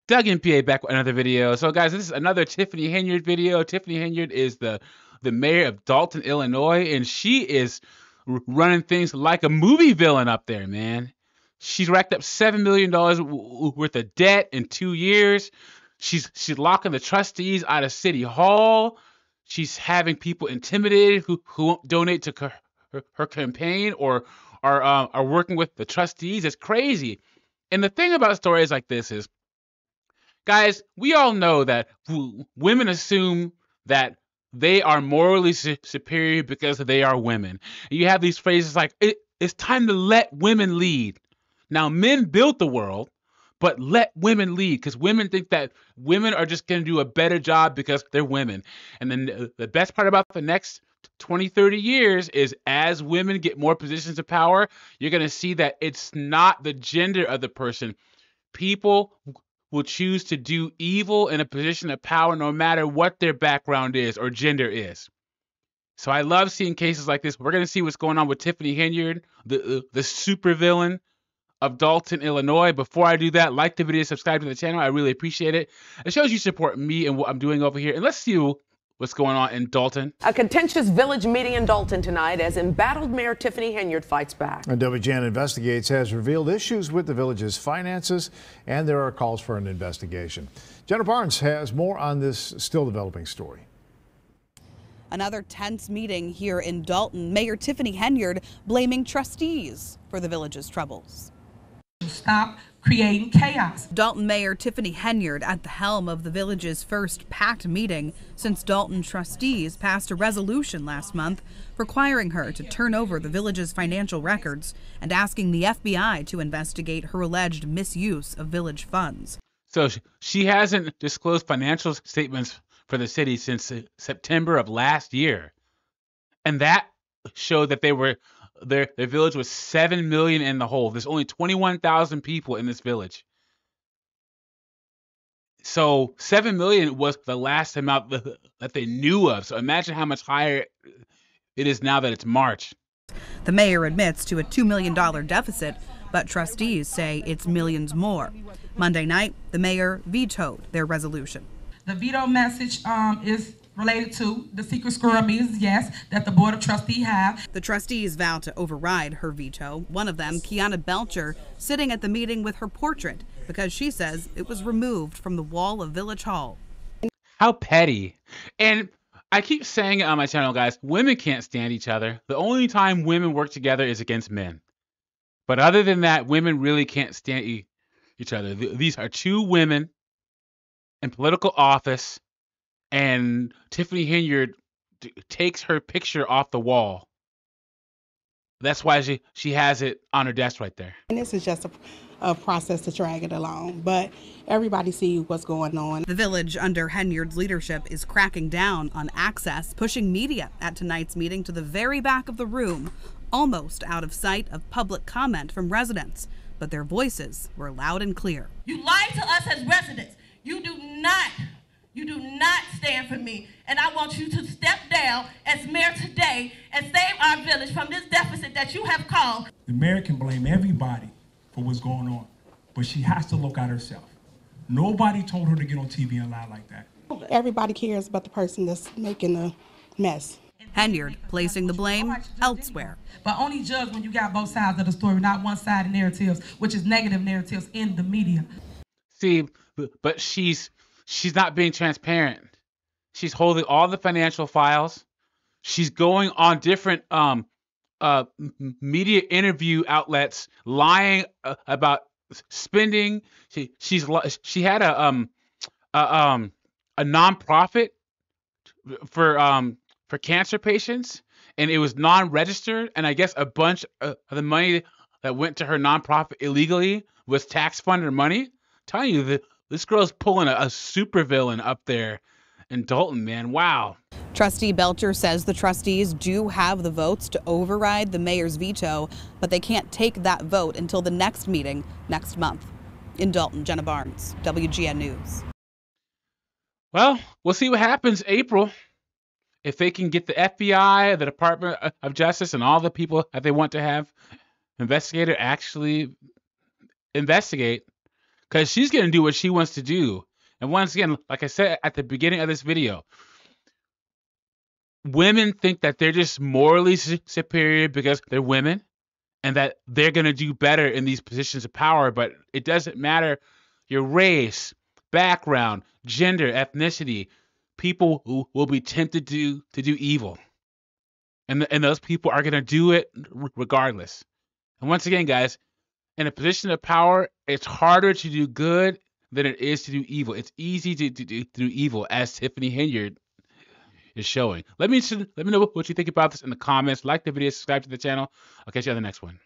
Doug and PA back with another video. So guys, this is another Tiffany Henyard video. Tiffany Henyard is the mayor of Dolton, Illinois, and she is running things like a movie villain up there, man. She's racked up $7 million worth of debt in 2 years. She's locking the trustees out of City Hall. She's having people intimidated who won't donate to her campaign or are working with the trustees. It's crazy. And the thing about stories like this is, guys, we all know that women assume that they are morally superior because they are women. And you have these phrases like, it's time to let women lead. Now, men built the world, but let women lead, because women think that women are just going to do a better job because they're women. And then the best part about the next 20, 30 years is as women get more positions of power, you're going to see that it's not the gender of the person. People will choose to do evil in a position of power no matter what their background is or gender is. So I love seeing cases like this. We're going to see what's going on with Tiffany Henyard, the supervillain of Dolton, Illinois. Before I do that, like the video, subscribe to the channel. I really appreciate it. It shows you support me and what I'm doing over here. And let's see what's going on in Dolton. A contentious village meeting in Dolton tonight as embattled Mayor Tiffany Henyard fights back. And WGN Investigates has revealed issues with the village's finances, and there are calls for an investigation. Jenna Barnes has more on this still developing story. Another tense meeting here in Dolton. Mayor Tiffany Henyard blaming trustees for the village's troubles. Stop creating chaos. Dolton Mayor Tiffany Henyard at the helm of the village's first packed meeting since Dolton trustees passed a resolution last month requiring her to turn over the village's financial records and asking the FBI to investigate her alleged misuse of village funds. So she hasn't disclosed financial statements for the city since September of last year. And that showed that their village was $7 million in the hole. There's only 21,000 people in this village. So $7 million was the last amount that they knew of. So imagine how much higher it is now that it's March. The mayor admits to a $2 million deficit, but trustees say it's millions more. Monday night, the mayor vetoed their resolution. The veto message is related to the secret squirrel meetings, yes, that the Board of Trustees have. The trustees vow to override her veto. One of them, Kiana Belcher, sitting at the meeting with her portrait because she says it was removed from the wall of Village Hall. How petty. And I keep saying it on my channel, guys, women can't stand each other. The only time women work together is against men. But other than that, women really can't stand each other. These are two women in political office, and Tiffany Henyard takes her picture off the wall. That's why she has it on her desk right there. And this is just a process to drag it along, but everybody sees what's going on. The village, under Henyard's leadership, is cracking down on access, pushing media at tonight's meeting to the very back of the room, almost out of sight of public comment from residents. But their voices were loud and clear. You lied to us as residents. You do not stand for me. And I want you to step down as mayor today and save our village from this deficit that you have caused. The mayor can blame everybody for what's going on, but she has to look at herself. Nobody told her to get on TV and lie like that. Everybody cares about the person that's making a mess. Henyard placing the blame elsewhere. But only judge when you got both sides of the story, not one-sided narratives, which is negative narratives in the media. See, but she's not being transparent. She's holding all the financial files. She's going on different media interview outlets, lying about spending. She had a nonprofit for cancer patients, and it was non-registered. And I guess a bunch of the money that went to her nonprofit illegally was tax-funded money. I'm telling you, this girl's pulling a supervillain up there in Dolton, man. Wow. Trustee Belcher says the trustees do have the votes to override the mayor's veto, but they can't take that vote until the next meeting next month. In Dolton, Jenna Barnes, WGN News. Well, we'll see what happens April. If they can get the FBI, the Department of Justice, and all the people that they want to have investigated actually investigate. because she's going to do what she wants to do. And once again, like I said at the beginning of this video, women think that they're just morally superior because they're women and that they're going to do better in these positions of power. But it doesn't matter your race, background, gender, ethnicity. People who will be tempted to do evil. And those people are going to do it regardless. And once again, guys, in a position of power, it's harder to do good than it is to do evil. It's easy to do evil, as Tiffany Henyard is showing. Let me know what you think about this in the comments. Like the video, subscribe to the channel. I'll catch you on the next one.